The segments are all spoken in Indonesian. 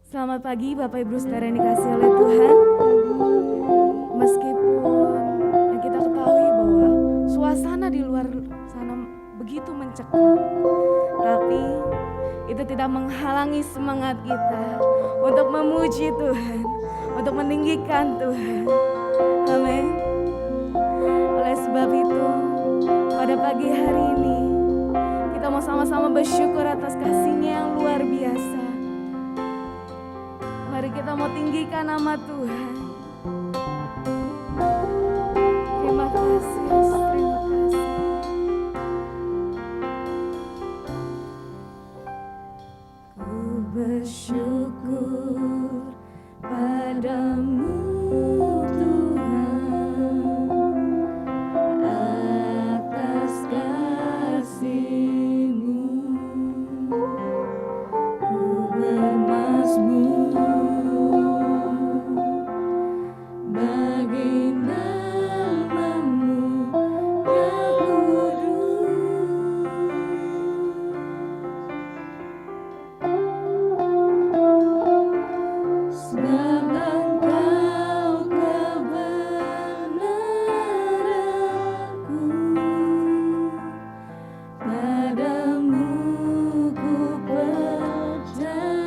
Selamat pagi Bapak Ibu Saudara yang dikasihi oleh Tuhan. Meskipun yang kita ketahui bahwa suasana di luar sana begitu mencekam, tapi itu tidak menghalangi semangat kita untuk memuji Tuhan, untuk meninggikan Tuhan. Amin. Oleh sebab itu, pada pagi hari ini kita mau sama-sama bersyukur atas kasih-Nya yang luar biasa. Mari kita mau tinggikan nama Tuhan. Terima kasih, terima kasih. Ku bersyukur padamu Tuhan atas kasih-Mu. Ku bermazmur bagi nama-Mu yang kudus. Sebab Engkau kebenaranku, padamu ku percaya.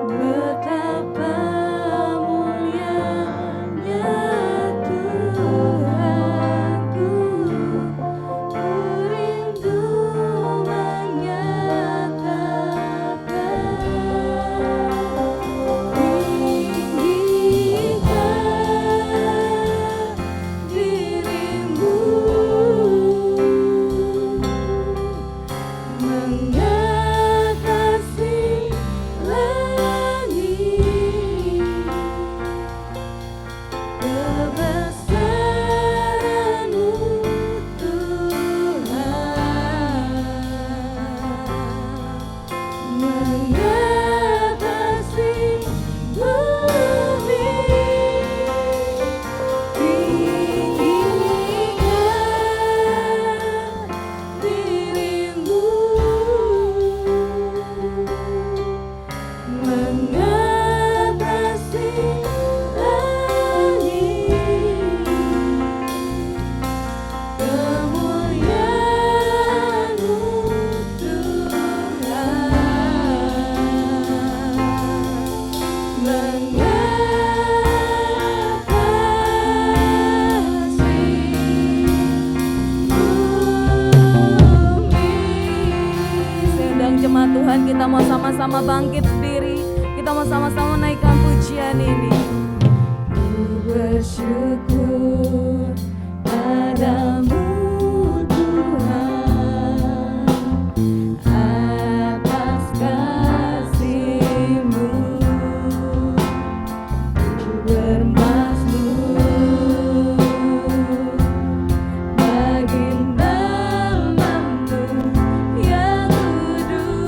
Betapa mulianya Tuhanku, ku rindu menyatakan tinggikan diri-Mu, mengatasi langit, kebesaran-Mu Tuhan, mengatasi bumi. Tinggikan diri-Mu, mengatasi langit, kemuliaan-Mu Tuhan, saya undang jemaat Tuhan, kita mau sama-sama bangkit berdiri. Kita mau sama-sama naikkan pujian ini. Ku bersyukur padamu Tuhan atas kasih-Mu. Ku bermazmur bagi nama-Mu yang kudus.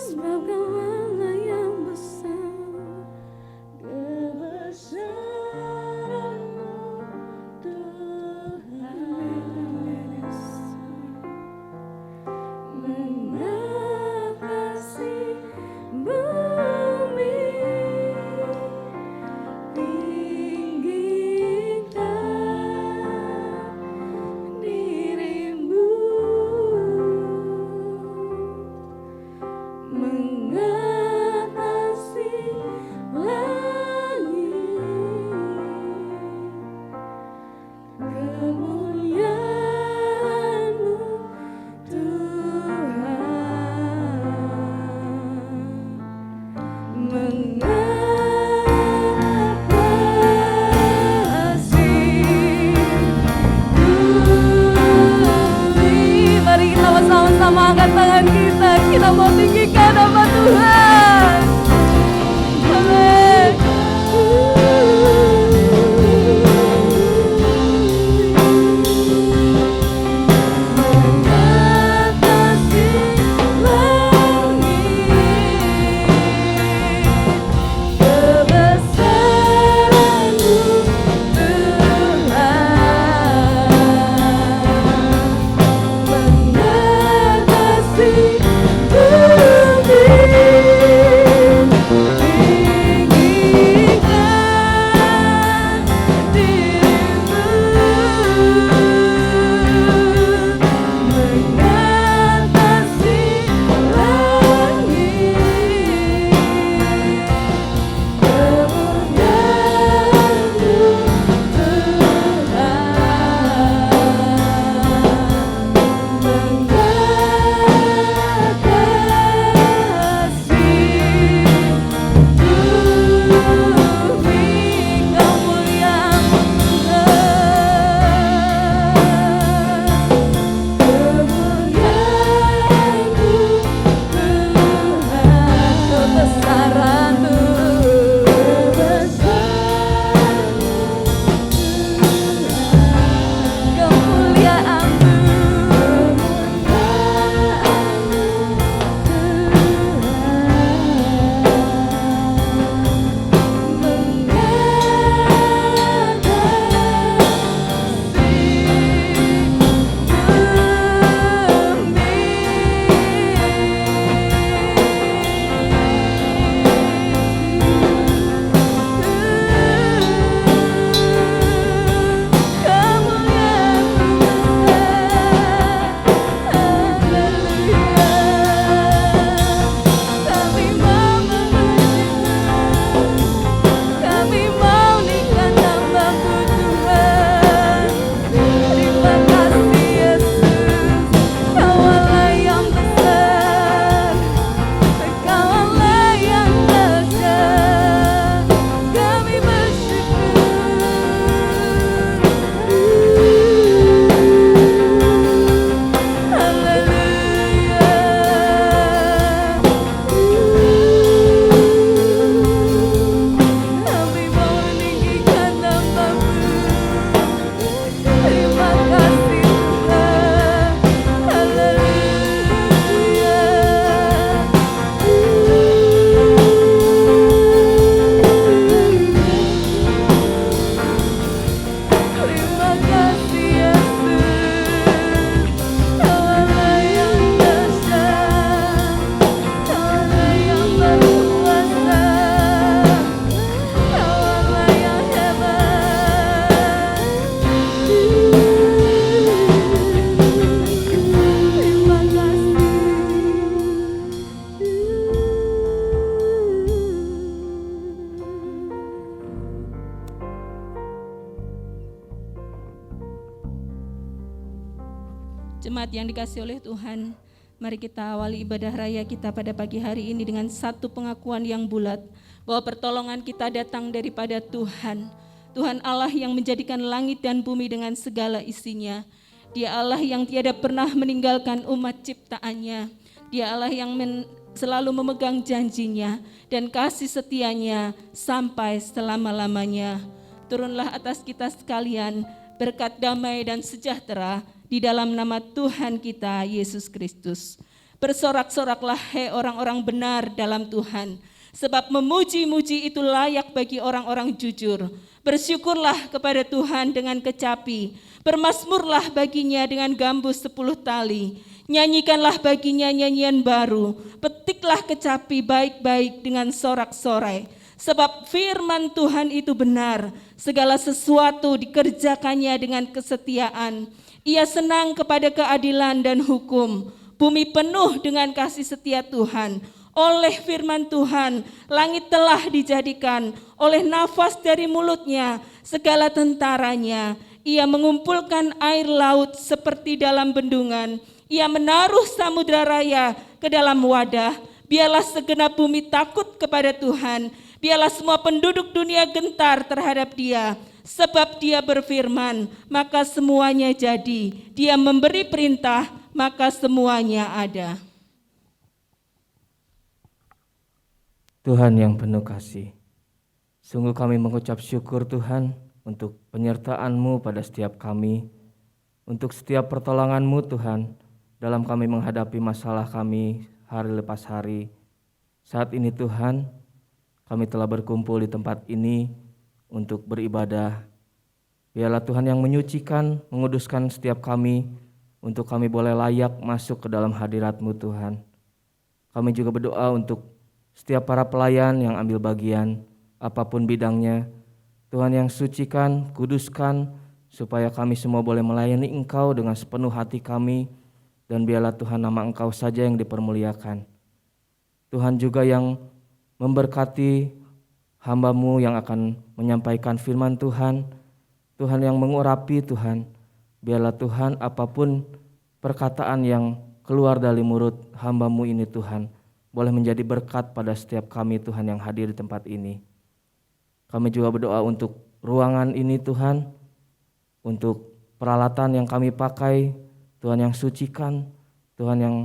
Sebab Kau Allah yang besar, kebesaran-Mu Tuhan mengatasi bumi, tinggikan diri-Mu, mengatasi langit, kemuliaan-Mu Tuhan mengatasi bumi. Mari kita bersama-sama angkat tangan kita mau tinggikan nama Tuhan. Amin. Mengatasi langit, kebesaran-Mu Tuhan mengatasi Jemaat yang dikasihi oleh Tuhan, mari kita awali ibadah raya kita pada pagi hari ini dengan satu pengakuan yang bulat bahwa pertolongan kita datang daripada Tuhan. Tuhan Allah yang menjadikan langit dan bumi dengan segala isinya. Dia Allah yang tiada pernah meninggalkan umat ciptaannya. Dia Allah yang selalu memegang janjinya dan kasih setianya sampai selama-lamanya. Turunlah atas kita sekalian berkat damai dan sejahtera di dalam nama Tuhan kita Yesus Kristus. Bersorak-soraklah hai orang-orang benar dalam Tuhan, sebab memuji-muji itu layak bagi orang-orang jujur. Bersyukurlah kepada Tuhan dengan kecapi, bermazmurlah baginya dengan gambus 10 tali. Nyanyikanlah baginya nyanyian baru, petiklah kecapi baik-baik dengan sorak-sorai. Sebab firman Tuhan itu benar, segala sesuatu dikerjakannya dengan kesetiaan. Ia senang kepada keadilan dan hukum. Bumi penuh dengan kasih setia Tuhan. Oleh firman Tuhan, langit telah dijadikan, oleh nafas dari mulutnya, segala tentaranya. Ia mengumpulkan air laut seperti dalam bendungan. Ia menaruh samudra raya ke dalam wadah. Biarlah segenap bumi takut kepada Tuhan. Biarlah semua penduduk dunia gentar terhadap Dia. Sebab Dia berfirman, maka semuanya jadi. Dia memberi perintah, maka semuanya ada. Tuhan yang penuh kasih, sungguh kami mengucap syukur Tuhan untuk penyertaan-Mu pada setiap kami, untuk setiap pertolongan-Mu Tuhan dalam kami menghadapi masalah kami hari lepas hari. Saat ini Tuhan, kami telah berkumpul di tempat ini untuk beribadah. Biarlah Tuhan yang menyucikan, menguduskan setiap kami, untuk kami boleh layak masuk ke dalam hadirat-Mu Tuhan. Kami juga berdoa untuk setiap para pelayan yang ambil bagian, apapun bidangnya, Tuhan yang sucikan, kuduskan, supaya kami semua boleh melayani Engkau dengan sepenuh hati kami, dan biarlah Tuhan nama Engkau saja yang dipermuliakan. Tuhan juga yang memberkati hamba-Mu yang akan menyampaikan firman Tuhan, Tuhan yang mengurapi Tuhan, biarlah Tuhan apapun perkataan yang keluar dari mulut hamba-Mu ini Tuhan, boleh menjadi berkat pada setiap kami Tuhan yang hadir di tempat ini. Kami juga berdoa untuk ruangan ini Tuhan, untuk peralatan yang kami pakai, Tuhan yang sucikan, Tuhan yang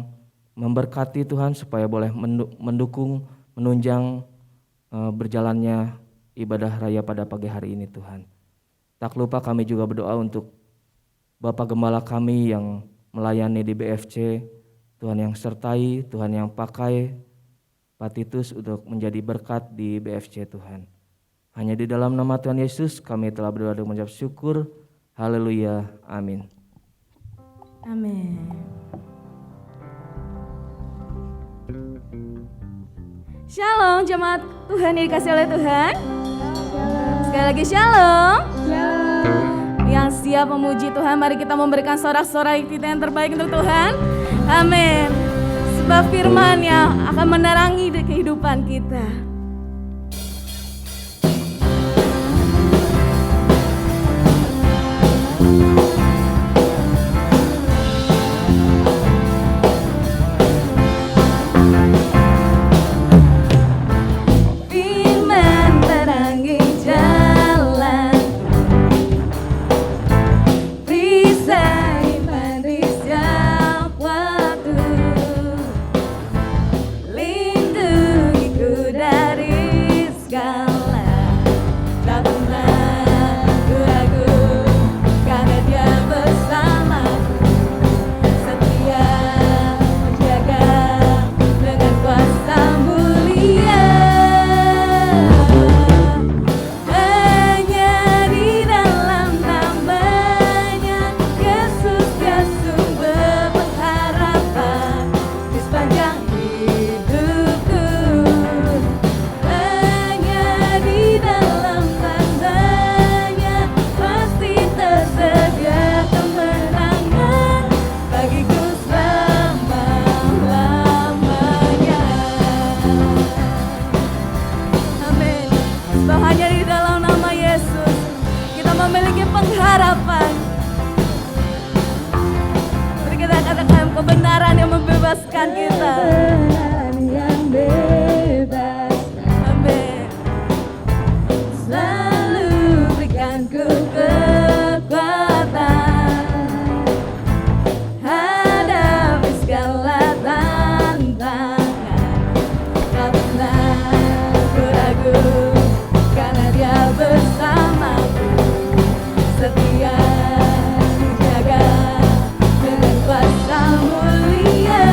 memberkati Tuhan supaya boleh mendukung, menunjang berjalannya ibadah raya pada pagi hari ini Tuhan. Tak lupa kami juga berdoa untuk Bapak Gembala kami yang melayani di BFC, Tuhan yang sertai, Tuhan yang pakai Pak Titus untuk menjadi berkat di BFC Tuhan. Hanya di dalam nama Tuhan Yesus kami telah berdoa dan mengucap syukur. Haleluya. Amin. Amin. Shalom jemaat Tuhan yang dikasih oleh Tuhan. Sekali lagi shalom. Yang siap memuji Tuhan, mari kita memberikan sorak-sorai kita yang terbaik untuk Tuhan. Amin. Sebab firman-Nya akan menerangi kehidupan kita. Kebenaran yang membebaskan kita. Kebenaran yang bebas. Amin. Selalu berikan ku kekuatan hadapi segala tantangan. Tak pernah ku ragu karena Dia bersamaku. Setia ku jaga dengan kuasa mulia.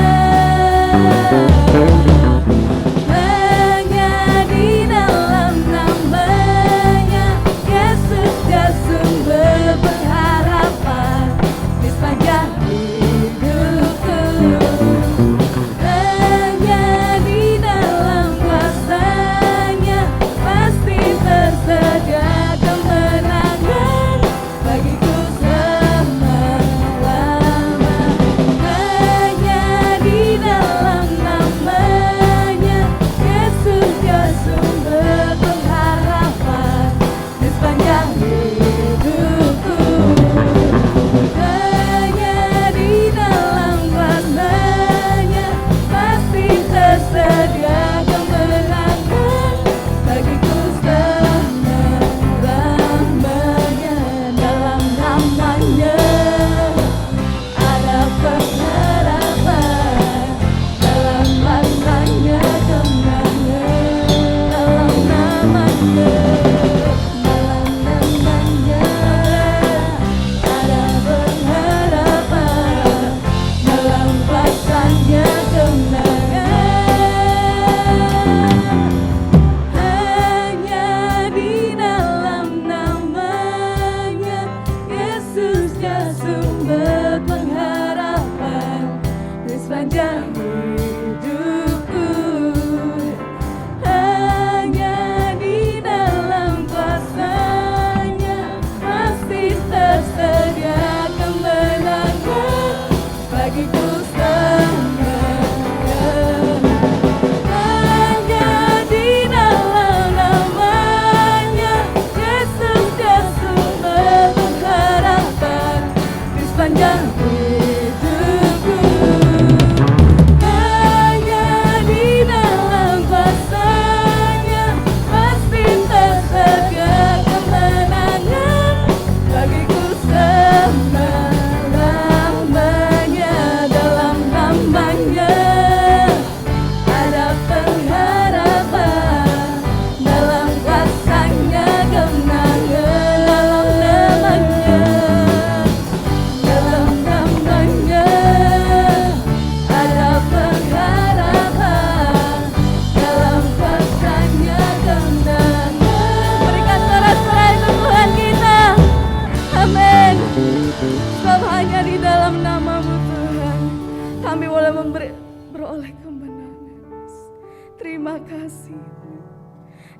terima kasih.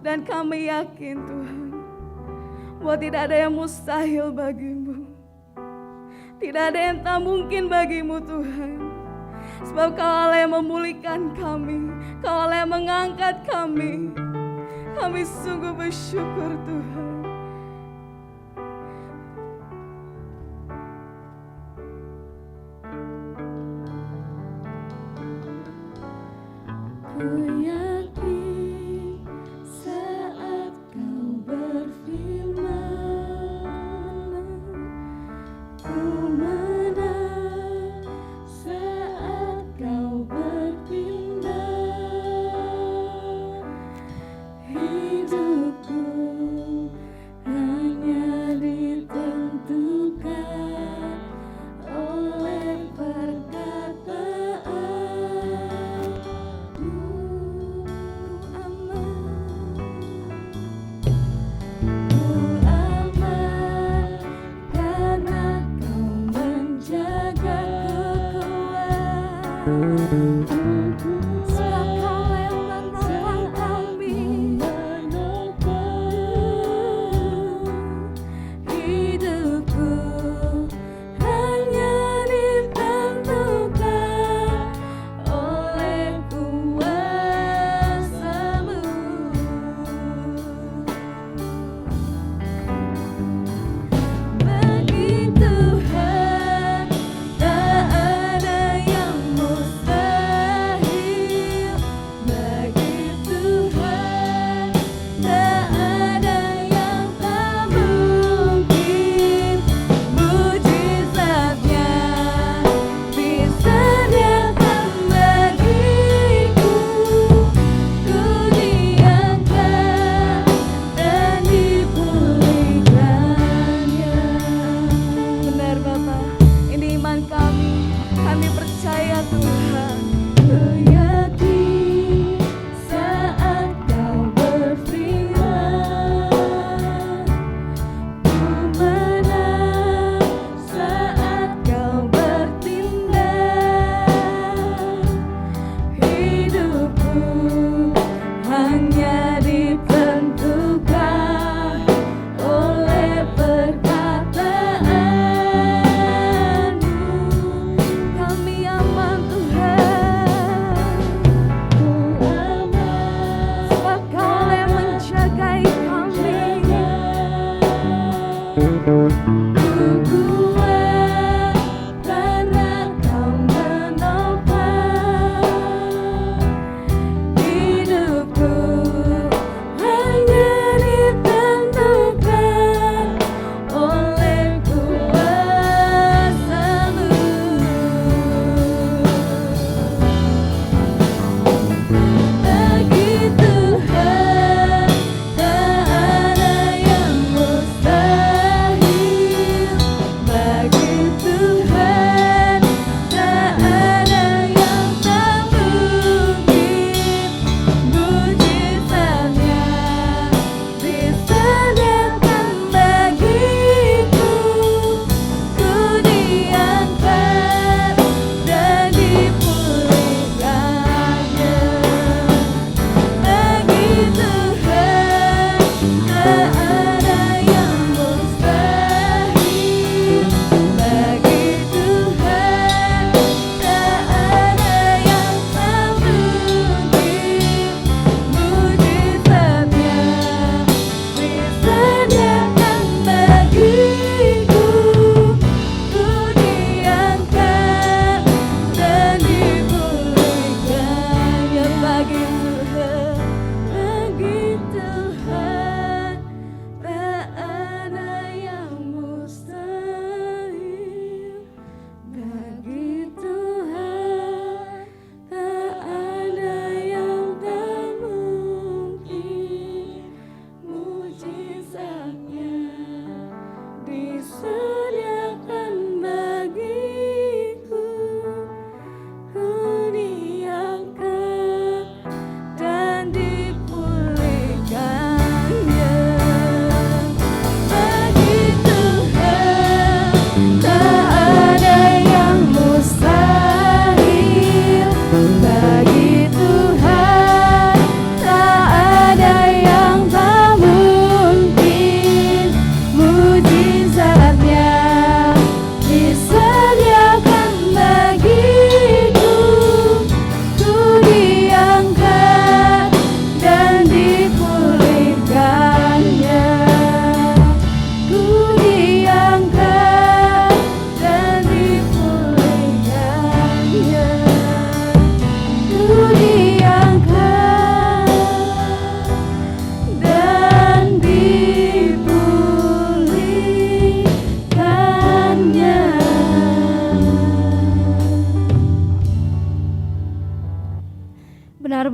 Dan kami yakin Tuhan, bahwa tidak ada yang mustahil bagimu. Tidak ada yang tak mungkin bagimu Tuhan. Sebab Kau Allah yang memulihkan kami, Kau Allah yang mengangkat kami. Kami sungguh bersyukur Tuhan. Ku yakin saat Kau berfirman, ku menang saat Kau berpindah. Hidupku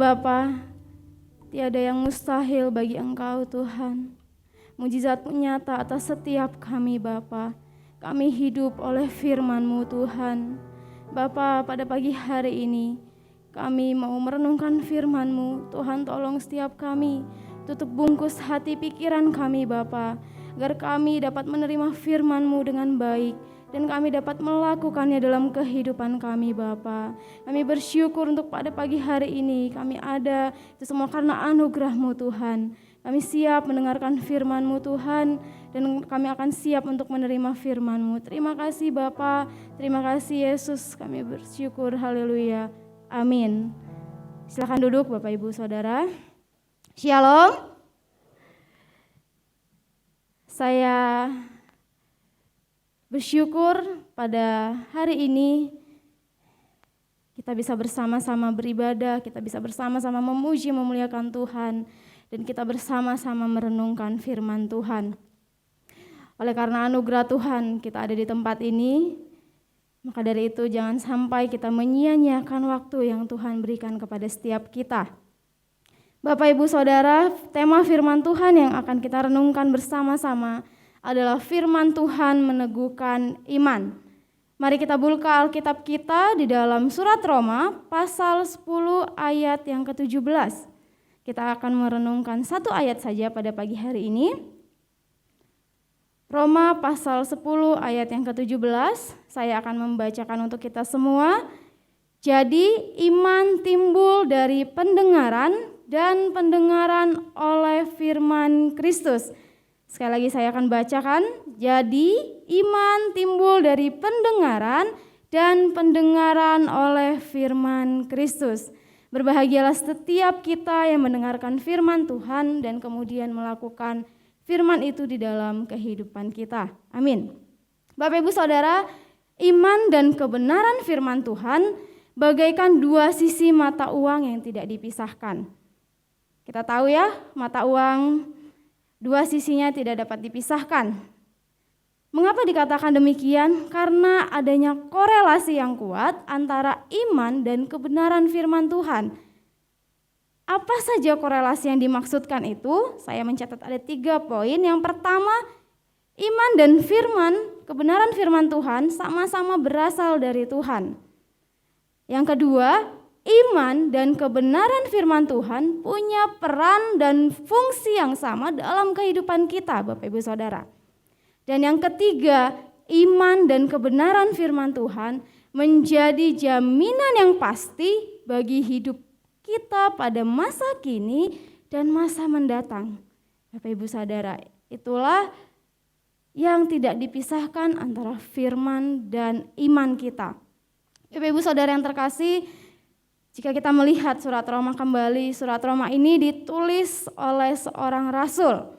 Bapa, tiada yang mustahil bagi Engkau Tuhan. Mujizat-Mu nyata atas setiap kami Bapa. Kami hidup oleh firman-Mu Tuhan. Bapa, pada pagi hari ini kami mau merenungkan firman-Mu. Tuhan, tolong setiap kami tutup bungkus hati pikiran kami Bapa, agar kami dapat menerima firman-Mu dengan baik dan kami dapat melakukannya dalam kehidupan kami Bapa. Kami bersyukur untuk pada pagi hari ini kami ada, itu semua karena anugerah-Mu Tuhan. Kami siap mendengarkan firman-Mu Tuhan, dan kami akan siap untuk menerima firman-Mu. Terima kasih Bapa, terima kasih Yesus, kami bersyukur, haleluya, amin. Silakan duduk Bapak Ibu Saudara. Shalom. Saya bersyukur pada hari ini kita bisa bersama-sama beribadah, kita bisa bersama-sama memuji, memuliakan Tuhan, dan kita bersama-sama merenungkan firman Tuhan. Oleh karena anugerah Tuhan kita ada di tempat ini, maka dari itu jangan sampai kita menyia-nyiakan waktu yang Tuhan berikan kepada setiap kita. Bapak Ibu Saudara, tema firman Tuhan yang akan kita renungkan bersama-sama adalah firman Tuhan meneguhkan iman. Mari kita buka Alkitab kita di dalam surat Roma pasal 10 ayat yang ke-17. Kita akan merenungkan satu ayat saja pada pagi hari ini. Roma pasal 10 ayat yang ke-17, saya akan membacakan untuk kita semua. Jadi iman timbul dari pendengaran dan pendengaran oleh firman Kristus. Sekali lagi saya akan bacakan. Jadi iman timbul dari pendengaran dan pendengaran oleh firman Kristus. Berbahagialah setiap kita yang mendengarkan firman Tuhan dan kemudian melakukan firman itu di dalam kehidupan kita. Amin. Bapak Ibu Saudara, iman dan kebenaran firman Tuhan bagaikan dua sisi mata uang yang tidak dipisahkan. Kita tahu ya, mata uang dua sisinya tidak dapat dipisahkan. Mengapa dikatakan demikian? Karena adanya korelasi yang kuat antara iman dan kebenaran firman Tuhan. Apa saja korelasi yang dimaksudkan itu? Saya mencatat ada 3 poin. Yang pertama, iman dan firman, kebenaran firman Tuhan sama-sama berasal dari Tuhan. Yang kedua, iman dan kebenaran firman Tuhan punya peran dan fungsi yang sama dalam kehidupan kita, Bapak Ibu Saudara. Dan yang ketiga, iman dan kebenaran firman Tuhan menjadi jaminan yang pasti bagi hidup kita pada masa kini dan masa mendatang. Bapak Ibu Saudara, itulah yang tidak dipisahkan antara firman dan iman kita. Bapak Ibu Saudara yang terkasih, jika kita melihat surat Roma kembali, surat Roma ini ditulis oleh seorang rasul.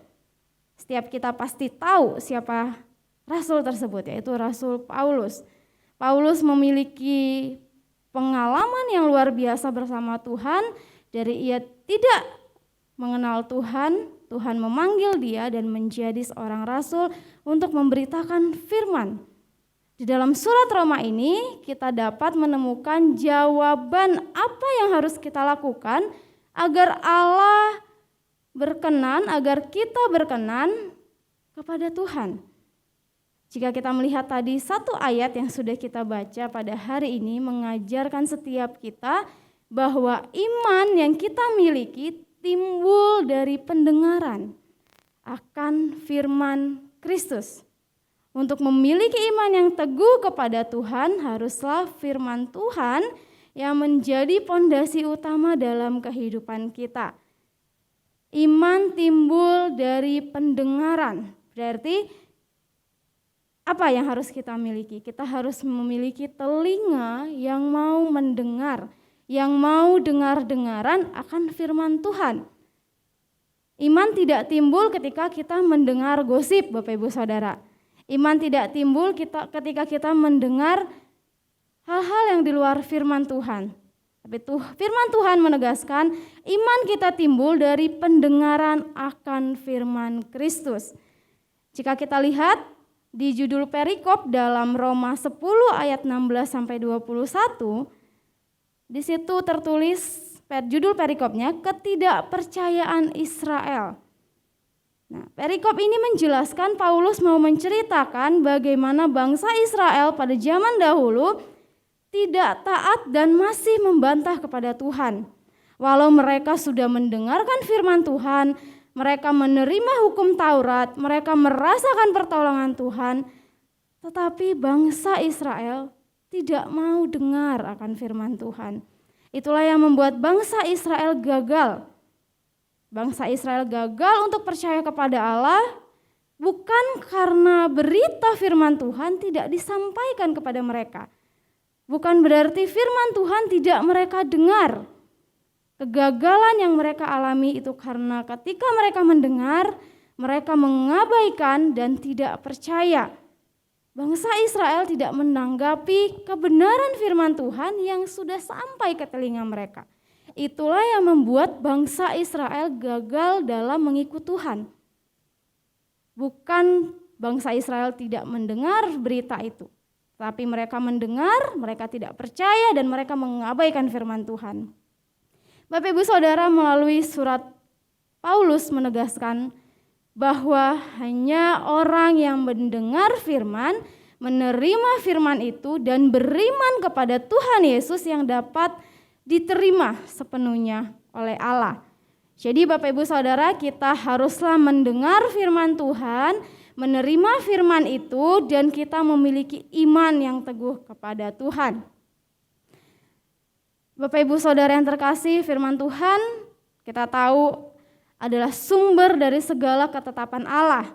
Setiap kita pasti tahu siapa rasul tersebut, yaitu Rasul Paulus. Paulus memiliki pengalaman yang luar biasa bersama Tuhan. Dari ia tidak mengenal Tuhan, Tuhan memanggil dia dan menjadi seorang rasul untuk memberitakan firman. Di dalam surat Roma ini kita dapat menemukan jawaban apa yang harus kita lakukan agar Allah berkenan, agar kita berkenan kepada Tuhan. Jika kita melihat tadi satu ayat yang sudah kita baca pada hari ini mengajarkan setiap kita bahwa iman yang kita miliki timbul dari pendengaran akan firman Kristus. Untuk memiliki iman yang teguh kepada Tuhan, haruslah firman Tuhan yang menjadi pondasi utama dalam kehidupan kita. Iman timbul dari pendengaran. Berarti apa yang harus kita miliki? Kita harus memiliki telinga yang mau mendengar, yang mau dengar-dengaran akan firman Tuhan. Iman tidak timbul ketika kita mendengar gosip, Bapak Ibu Saudara. Iman tidak timbul ketika kita mendengar hal-hal yang di luar firman Tuhan. Tapi firman Tuhan menegaskan iman kita timbul dari pendengaran akan firman Kristus. Jika kita lihat di judul perikop dalam Roma 10 ayat 16 sampai 21, di situ tertulis judul perikopnya ketidakpercayaan Israel. Nah, perikop ini menjelaskan Paulus mau menceritakan bagaimana bangsa Israel pada zaman dahulu tidak taat dan masih membantah kepada Tuhan. Walau mereka sudah mendengarkan firman Tuhan, mereka menerima hukum Taurat, mereka merasakan pertolongan Tuhan, tetapi bangsa Israel tidak mau dengar akan firman Tuhan. Itulah yang membuat bangsa Israel gagal. Bangsa Israel gagal untuk percaya kepada Allah bukan karena berita firman Tuhan tidak disampaikan kepada mereka. Bukan berarti firman Tuhan tidak mereka dengar. Kegagalan yang mereka alami itu karena ketika mereka mendengar, mereka mengabaikan dan tidak percaya. Bangsa Israel tidak menanggapi kebenaran firman Tuhan yang sudah sampai ke telinga mereka. Itulah yang membuat bangsa Israel gagal dalam mengikut Tuhan. Bukan bangsa Israel tidak mendengar berita itu, tapi mereka mendengar, mereka tidak percaya dan mereka mengabaikan firman Tuhan. Bapak Ibu Saudara, melalui surat Paulus menegaskan bahwa hanya orang yang mendengar firman, menerima firman itu dan beriman kepada Tuhan Yesus yang dapat diterima sepenuhnya oleh Allah. Jadi Bapak Ibu Saudara, kita haruslah mendengar firman Tuhan, menerima firman itu, dan kita memiliki iman yang teguh kepada Tuhan. Bapak Ibu Saudara yang terkasih, firman Tuhan kita tahu adalah sumber dari segala ketetapan Allah.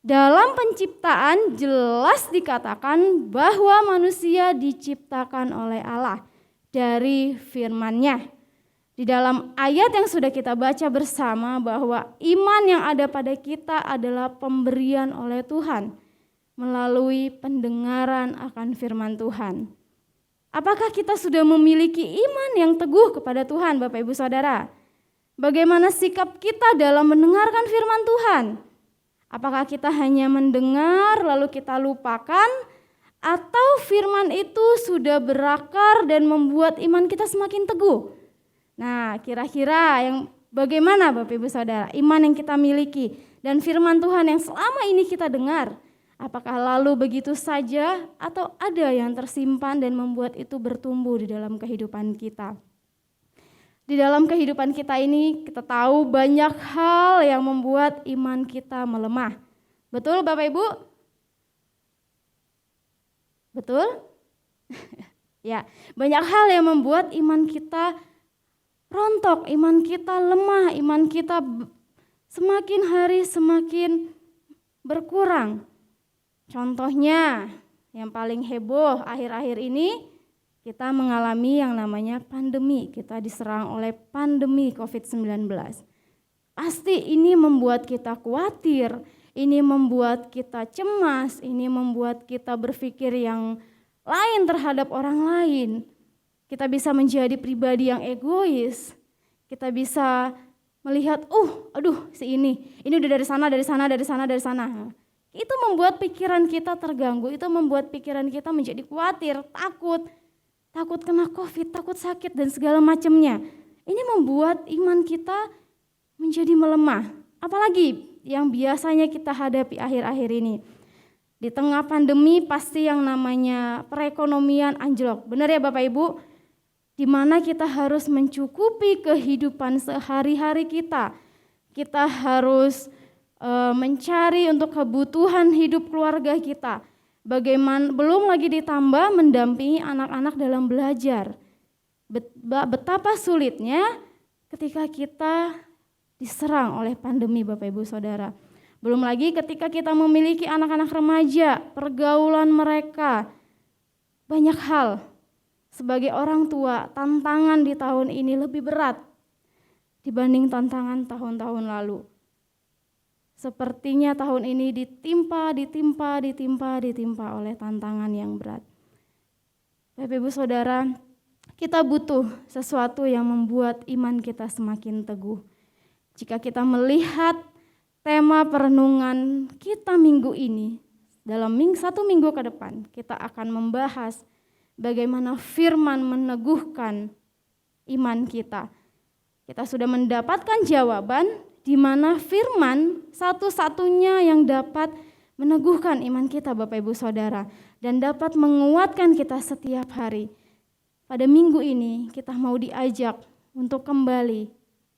Dalam penciptaan jelas dikatakan bahwa manusia diciptakan oleh Allah dari firman-Nya. Di dalam ayat yang sudah kita baca bersama bahwa iman yang ada pada kita adalah pemberian oleh Tuhan melalui pendengaran akan firman Tuhan. Apakah kita sudah memiliki iman yang teguh kepada Tuhan, Bapak Ibu Saudara? Bagaimana sikap kita dalam mendengarkan firman Tuhan? Apakah kita hanya mendengar lalu kita lupakan? Atau firman itu sudah berakar dan membuat iman kita semakin teguh? Nah, kira-kira yang bagaimana Bapak Ibu Saudara, iman yang kita miliki dan firman Tuhan yang selama ini kita dengar, apakah lalu begitu saja atau ada yang tersimpan dan membuat itu bertumbuh di dalam kehidupan kita? Di dalam kehidupan kita ini kita tahu banyak hal yang membuat iman kita melemah. Betul Bapak Ibu? Betul? Ya, banyak hal yang membuat iman kita rontok, iman kita lemah, iman kita semakin hari semakin berkurang. Contohnya yang paling heboh akhir-akhir ini kita mengalami yang namanya pandemi. Kita diserang oleh pandemi COVID-19. Pasti ini membuat kita khawatir, ini membuat kita cemas, ini membuat kita berpikir yang lain terhadap orang lain. Kita bisa menjadi pribadi yang egois. Kita bisa melihat, si ini udah dari sana, dari sana, dari sana, dari sana. Itu membuat pikiran kita terganggu, itu membuat pikiran kita menjadi khawatir, takut kena COVID, takut sakit dan segala macamnya. Ini membuat iman kita menjadi melemah. Apalagi yang biasanya kita hadapi akhir-akhir ini. Di tengah pandemi pasti yang namanya perekonomian anjlok. Benar ya Bapak Ibu? Di mana kita harus mencukupi kehidupan sehari-hari kita. Kita harus mencari untuk kebutuhan hidup keluarga kita. Bagaimana belum lagi ditambah mendampingi anak-anak dalam belajar. Betapa sulitnya ketika kita diserang oleh pandemi Bapak Ibu Saudara. Belum lagi ketika kita memiliki anak-anak remaja, pergaulan mereka, banyak hal. Sebagai orang tua, tantangan di tahun ini lebih berat dibanding tantangan tahun-tahun lalu. Sepertinya tahun ini ditimpa oleh tantangan yang berat. Bapak Ibu Saudara, kita butuh sesuatu yang membuat iman kita semakin teguh. Jika kita melihat tema perenungan kita minggu ini, dalam satu minggu ke depan, kita akan membahas bagaimana firman meneguhkan iman kita. Kita sudah mendapatkan jawaban di mana firman satu-satunya yang dapat meneguhkan iman kita Bapak Ibu Saudara dan dapat menguatkan kita setiap hari. Pada minggu ini kita mau diajak untuk kembali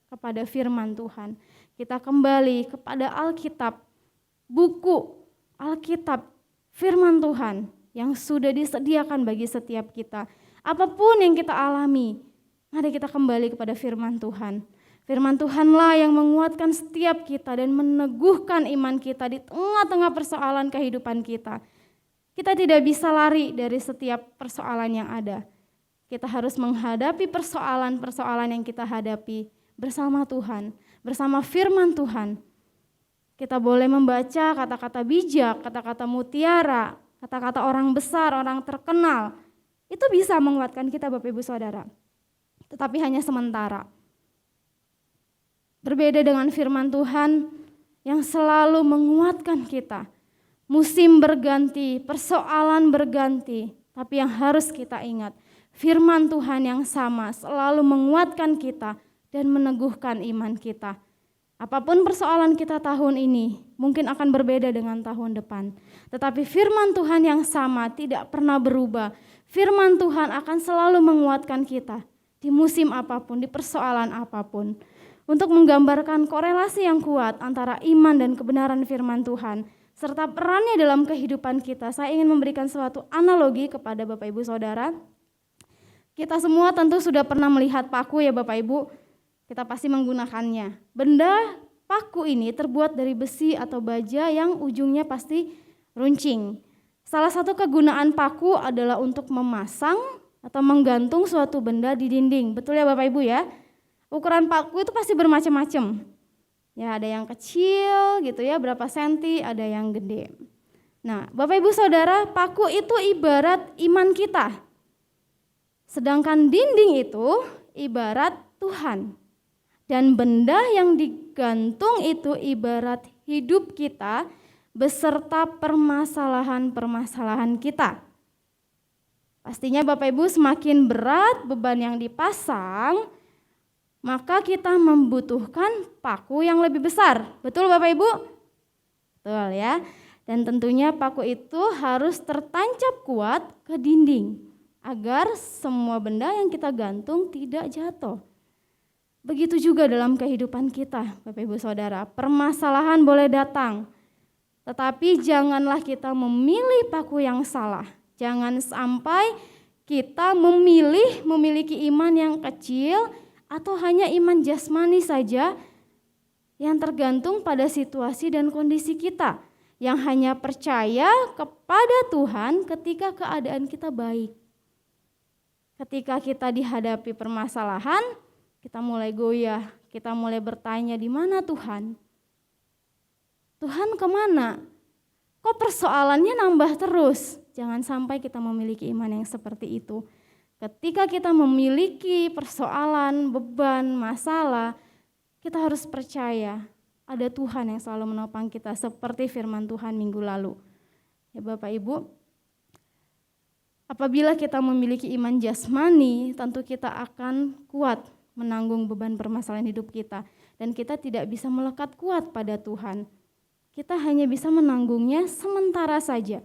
kepada firman Tuhan. Kita kembali kepada Alkitab, buku Alkitab, firman Tuhan yang sudah disediakan bagi setiap kita. Apapun yang kita alami, mari kita kembali kepada firman Tuhan. Firman Tuhanlah yang menguatkan setiap kita dan meneguhkan iman kita di tengah-tengah persoalan kehidupan kita. Kita tidak bisa lari dari setiap persoalan yang ada. Kita harus menghadapi persoalan-persoalan yang kita hadapi bersama Tuhan, bersama firman Tuhan. Kita boleh membaca kata-kata bijak, kata-kata mutiara, kata-kata orang besar, orang terkenal. Itu bisa menguatkan kita Bapak Ibu Saudara. Tetapi hanya sementara. Berbeda dengan firman Tuhan yang selalu menguatkan kita. Musim berganti, persoalan berganti, tapi yang harus kita ingat, firman Tuhan yang sama selalu menguatkan kita dan meneguhkan iman kita. Apapun persoalan kita tahun ini, mungkin akan berbeda dengan tahun depan. Tetapi firman Tuhan yang sama tidak pernah berubah. Firman Tuhan akan selalu menguatkan kita di musim apapun, di persoalan apapun. Untuk menggambarkan korelasi yang kuat antara iman dan kebenaran firman Tuhan, serta perannya dalam kehidupan kita, saya ingin memberikan suatu analogi kepada Bapak Ibu Saudara. Kita semua tentu sudah pernah melihat paku ya Bapak Ibu, kita pasti menggunakannya. Benda paku ini terbuat dari besi atau baja yang ujungnya pasti runcing. Salah satu kegunaan paku adalah untuk memasang atau menggantung suatu benda di dinding. Betul ya Bapak Ibu ya? Ukuran paku itu pasti bermacam-macam. Ya, ada yang kecil gitu ya, berapa senti, ada yang gede. Nah, Bapak Ibu Saudara, paku itu ibarat iman kita. Sedangkan dinding itu ibarat Tuhan. Dan benda yang digantung itu ibarat hidup kita beserta permasalahan-permasalahan kita. Pastinya Bapak Ibu semakin berat beban yang dipasang, maka kita membutuhkan paku yang lebih besar. Betul Bapak Ibu? Betul ya. Dan tentunya paku itu harus tertancap kuat ke dinding agar semua benda yang kita gantung tidak jatuh. Begitu juga dalam kehidupan kita, Bapak Ibu Saudara. Permasalahan boleh datang, tetapi janganlah kita memilih paku yang salah. Jangan sampai kita memiliki iman yang kecil atau hanya iman jasmani saja yang tergantung pada situasi dan kondisi kita, yang hanya percaya kepada Tuhan ketika keadaan kita baik. Ketika kita dihadapi permasalahan, kita mulai goyah, kita mulai bertanya, di mana Tuhan? Tuhan kemana? Kok persoalannya nambah terus? Jangan sampai kita memiliki iman yang seperti itu. Ketika kita memiliki persoalan, beban, masalah, kita harus percaya ada Tuhan yang selalu menopang kita seperti firman Tuhan minggu lalu. Ya Bapak Ibu, apabila kita memiliki iman jasmani, tentu kita akan kuat menanggung beban permasalahan hidup kita. Dan kita tidak bisa melekat kuat pada Tuhan. Kita hanya bisa menanggungnya sementara saja.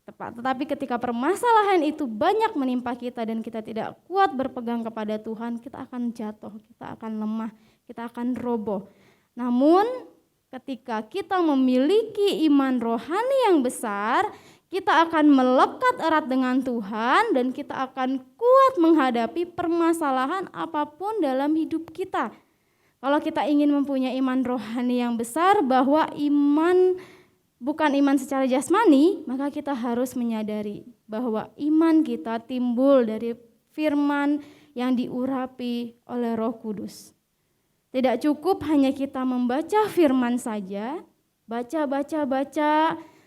Tetapi ketika permasalahan itu banyak menimpa kita dan kita tidak kuat berpegang kepada Tuhan, kita akan jatuh, kita akan lemah, kita akan roboh. Namun ketika kita memiliki iman rohani yang besar, kita akan melekat erat dengan Tuhan dan kita akan kuat menghadapi permasalahan apapun dalam hidup kita. Kalau kita ingin mempunyai iman rohani yang besar, bahwa iman bukan iman secara jasmani, maka kita harus menyadari bahwa iman kita timbul dari firman yang diurapi oleh Roh Kudus. Tidak cukup hanya kita membaca firman saja, baca,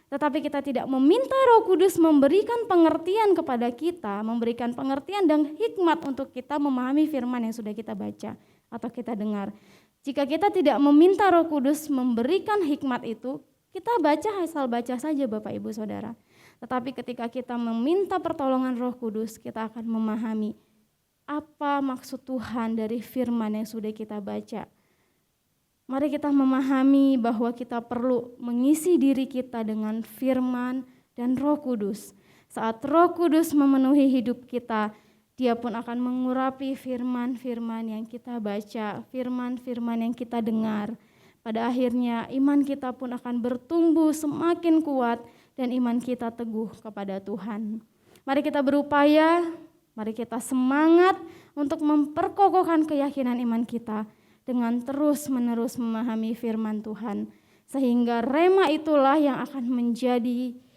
tetapi kita tidak meminta Roh Kudus memberikan pengertian kepada kita, memberikan pengertian dan hikmat untuk kita memahami firman yang sudah kita baca atau kita dengar. Jika kita tidak meminta Roh Kudus memberikan hikmat itu, kita asal baca saja Bapak Ibu Saudara. Tetapi ketika kita meminta pertolongan Roh Kudus, kita akan memahami apa maksud Tuhan dari firman yang sudah kita baca. Mari kita memahami bahwa kita perlu mengisi diri kita dengan firman dan Roh Kudus. Saat Roh Kudus memenuhi hidup kita, Dia pun akan mengurapi firman-firman yang kita baca, firman-firman yang kita dengar. Pada akhirnya iman kita pun akan bertumbuh semakin kuat dan iman kita teguh kepada Tuhan. Mari kita berupaya, mari kita semangat untuk memperkokohkan keyakinan iman kita dengan terus-menerus memahami firman Tuhan. Sehingga rema itulah yang akan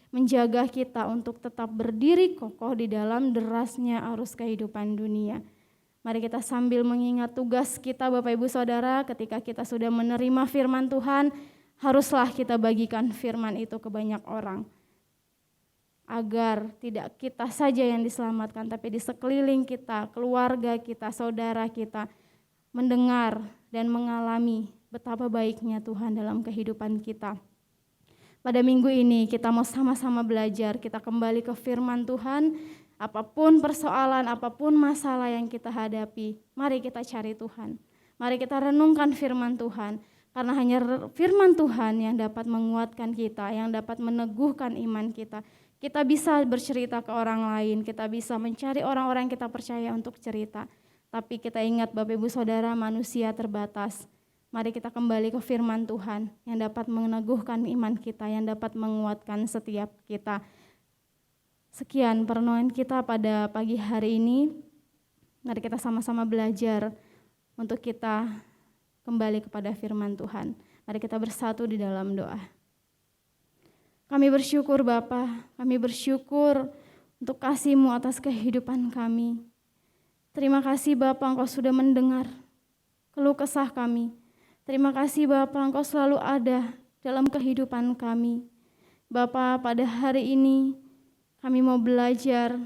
menjaga kita untuk tetap berdiri kokoh di dalam derasnya arus kehidupan dunia. Mari kita sambil mengingat tugas kita Bapak Ibu Saudara, ketika kita sudah menerima firman Tuhan, haruslah kita bagikan firman itu ke banyak orang. Agar tidak kita saja yang diselamatkan, tapi di sekeliling kita, keluarga kita, saudara kita, mendengar dan mengalami betapa baiknya Tuhan dalam kehidupan kita. Pada minggu ini kita mau sama-sama belajar, kita kembali ke firman Tuhan. Apapun persoalan, apapun masalah yang kita hadapi, mari kita cari Tuhan. Mari kita renungkan firman Tuhan, karena hanya firman Tuhan yang dapat menguatkan kita, yang dapat meneguhkan iman kita. Kita bisa bercerita ke orang lain, kita bisa mencari orang-orang yang kita percaya untuk cerita. Tapi kita ingat Bapak Ibu Saudara, manusia terbatas. Mari kita kembali ke firman Tuhan yang dapat meneguhkan iman kita, yang dapat menguatkan setiap kita. Sekian perenungan kita pada pagi hari ini. Mari kita sama-sama belajar untuk kita kembali kepada firman Tuhan. Mari kita bersatu di dalam doa. Kami bersyukur Bapa, kami bersyukur untuk kasih-Mu atas kehidupan kami. Terima kasih Bapa, Engkau sudah mendengar keluh kesah kami. Terima kasih Bapa, Engkau selalu ada dalam kehidupan kami. Bapa, pada hari ini kami mau belajar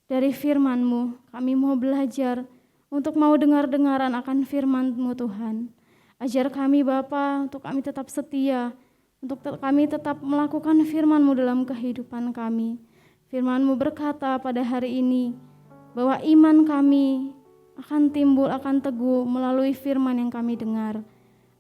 dari firman-Mu. Kami mau belajar untuk mau dengar-dengaran akan firman-Mu Tuhan. Ajar kami Bapa untuk kami tetap setia, untuk kami tetap melakukan firman-Mu dalam kehidupan kami. Firman-Mu berkata pada hari ini bahwa iman kami akan timbul, akan teguh melalui firman yang kami dengar.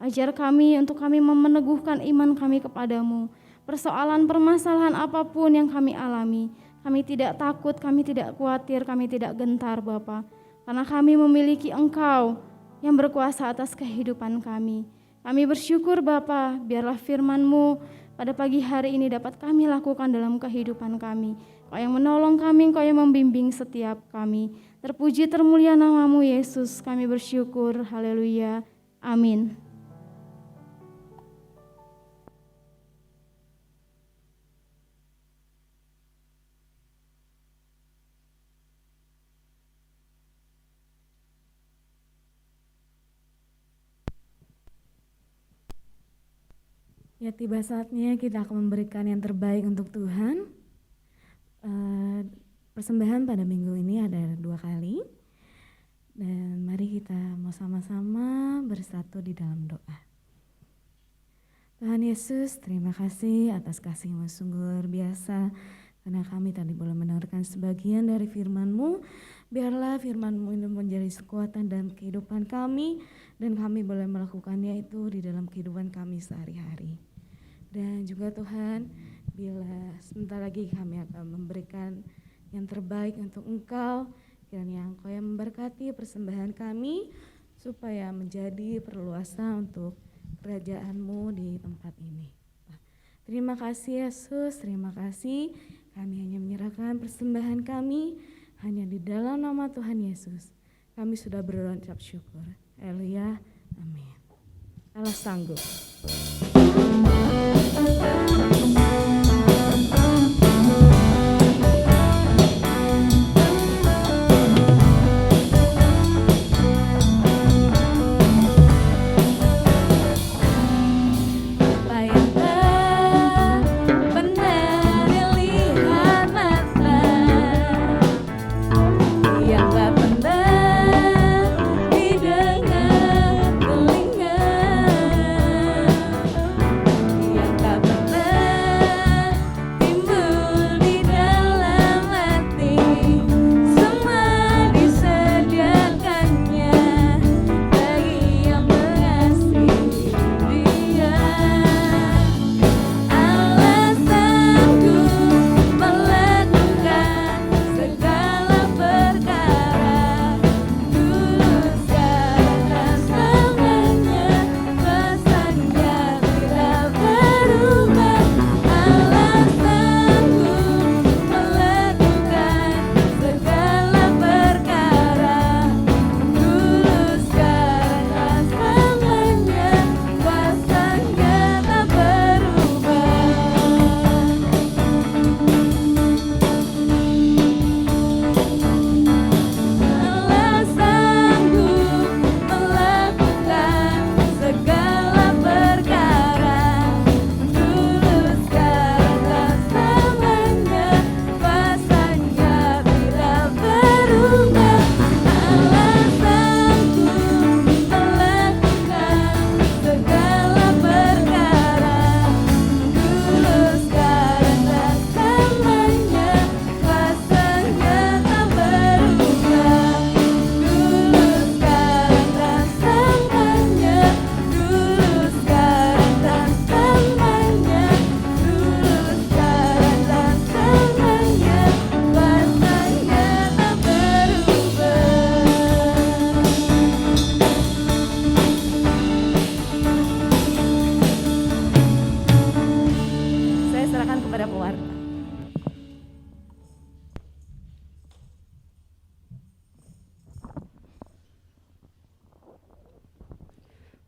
Ajar kami untuk kami meneguhkan iman kami kepadamu. Persoalan permasalahan apapun yang kami alami, kami tidak takut, kami tidak khawatir, kami tidak gentar Bapa. Karena kami memiliki Engkau yang berkuasa atas kehidupan kami. Kami bersyukur Bapa, biarlah firman-Mu pada pagi hari ini dapat kami lakukan dalam kehidupan kami. Kau yang menolong kami, Kau yang membimbing setiap kami. Terpuji termulia nama-Mu Yesus, kami bersyukur. Haleluya. Amin. Ya, tiba saatnya kita akan memberikan yang terbaik untuk Tuhan. Persembahan pada minggu ini ada 2 kali. Dan mari kita mau sama-sama bersatu di dalam doa. Tuhan Yesus, terima kasih atas kasih-Mu sungguh luar biasa. Karena kami tadi boleh mendengarkan sebagian dari firman-Mu. Biarlah firman-Mu ini menjadi kekuatan dalam kehidupan kami. Dan kami boleh melakukannya itu di dalam kehidupan kami sehari-hari. Dan juga Tuhan, bila sebentar lagi kami akan memberikan yang terbaik untuk Engkau, kiranya Engkau yang memberkati persembahan kami, supaya menjadi perluasan untuk kerajaan-Mu di tempat ini. Terima kasih Yesus, terima kasih. Kami hanya menyerahkan persembahan kami hanya di dalam nama Tuhan Yesus. Kami sudah berucap syukur. Haleluya, amin. Allah sanggup.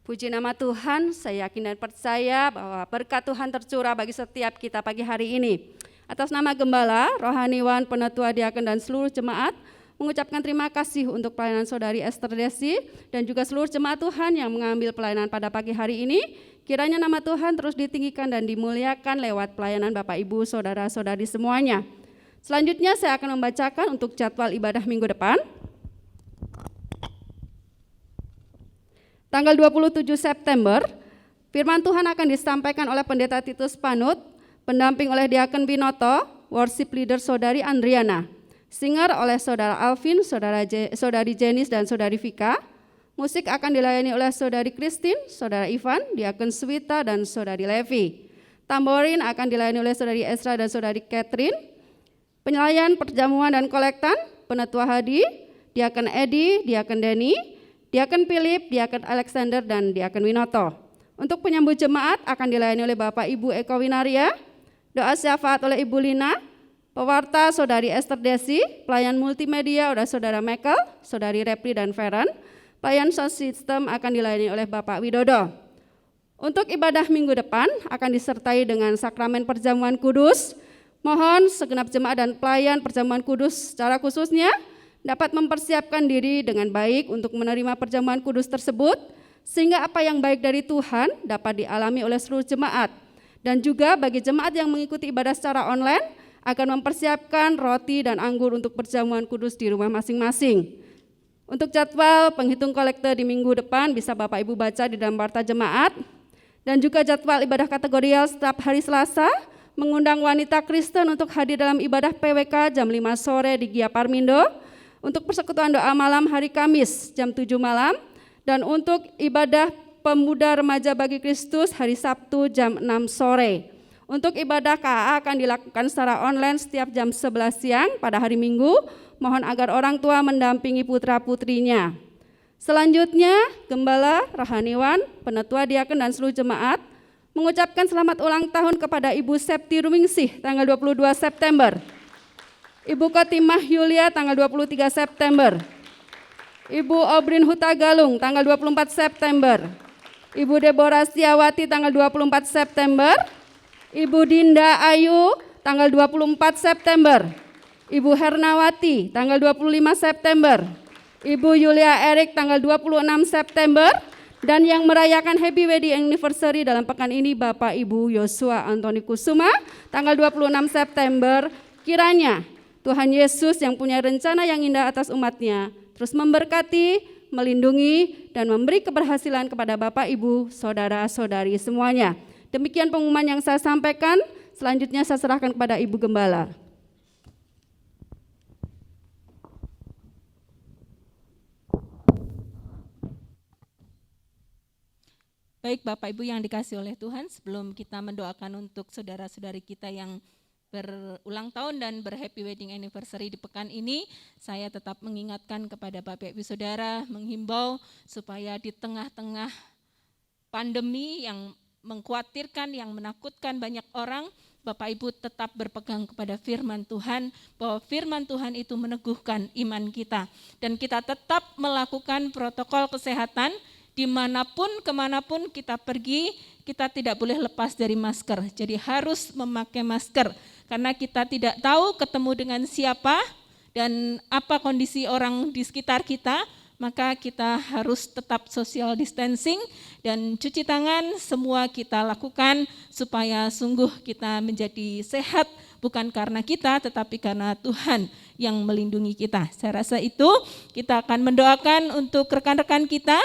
Puji nama Tuhan, saya yakin dan percaya bahwa berkat Tuhan tercurah bagi setiap kita pagi hari ini. Atas nama Gembala, Rohaniwan, Penatua Diaken dan seluruh jemaat, mengucapkan terima kasih untuk pelayanan Saudari Esther Desi dan juga seluruh jemaat Tuhan yang mengambil pelayanan pada pagi hari ini. Kiranya nama Tuhan terus ditinggikan dan dimuliakan lewat pelayanan Bapak Ibu, Saudara-saudari semuanya. Selanjutnya saya akan membacakan untuk jadwal ibadah minggu depan. Tanggal 27 September, firman Tuhan akan disampaikan oleh Pendeta Titus Panut, pendamping oleh Diaken Binoto, worship leader Saudari Andriana, singer oleh Saudara Alvin, Saudari Jenis dan Saudari Vika. Musik akan dilayani oleh Saudari Christine, Saudara Ivan, Diaken Swita dan Saudari Levi. Tamborin akan dilayani oleh Saudari Esra dan Saudari Catherine. Penyelayan perjamuan dan kolektan, Penatua Hadi, Diaken Edi, Diaken Denny, Diaken Philip, Diaken Alexander dan Diaken Winoto. Untuk penyambut jemaat akan dilayani oleh Bapak Ibu Eko Winaria, doa syafaat oleh Ibu Lina, pewarta Saudari Esther Desi, pelayan multimedia oleh Saudara Michael, Saudari Repli dan Feren. Pelayan sound system akan dilayani oleh Bapak Widodo. Untuk ibadah minggu depan akan disertai dengan sakramen perjamuan kudus. Mohon segenap jemaat dan pelayan perjamuan kudus secara khususnya dapat mempersiapkan diri dengan baik untuk menerima perjamuan kudus tersebut, sehingga apa yang baik dari Tuhan dapat dialami oleh seluruh jemaat. Dan juga bagi jemaat yang mengikuti ibadah secara online akan mempersiapkan roti dan anggur untuk perjamuan kudus di rumah masing-masing. Untuk jadwal penghitung kolekte di minggu depan bisa Bapak Ibu baca di dalam warta jemaat. Dan juga jadwal ibadah kategorial setiap hari Selasa mengundang wanita Kristen untuk hadir dalam ibadah PWK jam 5 sore di Gia Parmindo. Untuk persekutuan doa malam hari Kamis jam 7 malam. Dan untuk ibadah pemuda remaja bagi Kristus hari Sabtu jam 6 sore. Untuk ibadah KA akan dilakukan secara online setiap jam 11 siang pada hari Minggu. Mohon agar orang tua mendampingi putra-putrinya. Selanjutnya, Gembala, Rohaniwan, Penatua Diaken dan seluruh jemaat mengucapkan selamat ulang tahun kepada Ibu Septi Rumingsih tanggal 22 September. Ibu Kotimah Yulia tanggal 23 September. Ibu Obrin Huta Galung tanggal 24 September. Ibu Deborah Setiawati tanggal 24 September. Ibu Dinda Ayu tanggal 24 September. Ibu Hernawati tanggal 25 September, Ibu Yulia Erik tanggal 26 September, dan yang merayakan happy wedding anniversary dalam pekan ini Bapak Ibu Yosua Antoni Kusuma tanggal 26 September. Kiranya Tuhan Yesus yang punya rencana yang indah atas umatnya terus memberkati, melindungi, dan memberi keberhasilan kepada Bapak Ibu, Saudara-saudari semuanya. Demikian pengumuman yang saya sampaikan, selanjutnya saya serahkan kepada Ibu Gembala. Baik Bapak Ibu yang dikasihi oleh Tuhan, sebelum kita mendoakan untuk saudara-saudari kita yang berulang tahun dan berhappy wedding anniversary di pekan ini, saya tetap mengingatkan kepada Bapak Ibu Saudara, menghimbau supaya di tengah-tengah pandemi yang mengkhawatirkan, yang menakutkan banyak orang, Bapak Ibu tetap berpegang kepada firman Tuhan, bahwa firman Tuhan itu meneguhkan iman kita. Dan kita tetap melakukan protokol kesehatan, dimanapun, kemanapun kita pergi, kita tidak boleh lepas dari masker. Jadi harus memakai masker, karena kita tidak tahu ketemu dengan siapa dan apa kondisi orang di sekitar kita, maka kita harus tetap social distancing dan cuci tangan, semua kita lakukan supaya sungguh kita menjadi sehat, bukan karena kita tetapi karena Tuhan yang melindungi kita. Saya rasa itu kita akan mendoakan untuk rekan-rekan kita.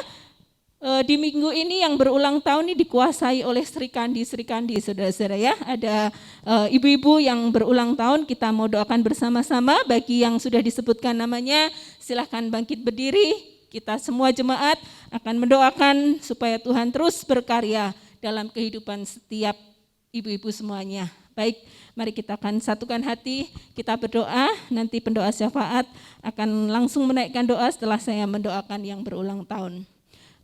Di minggu ini yang berulang tahun ini dikuasai oleh Sri Kandi, saudara-saudara ya. Ada ibu-ibu yang berulang tahun, kita mau doakan bersama-sama. Bagi yang sudah disebutkan namanya, silahkan bangkit berdiri. Kita semua jemaat akan mendoakan supaya Tuhan terus berkarya dalam kehidupan setiap ibu-ibu semuanya. Baik, mari kita akan satukan hati, kita berdoa, nanti pendoa syafaat akan langsung menaikkan doa setelah saya mendoakan yang berulang tahun.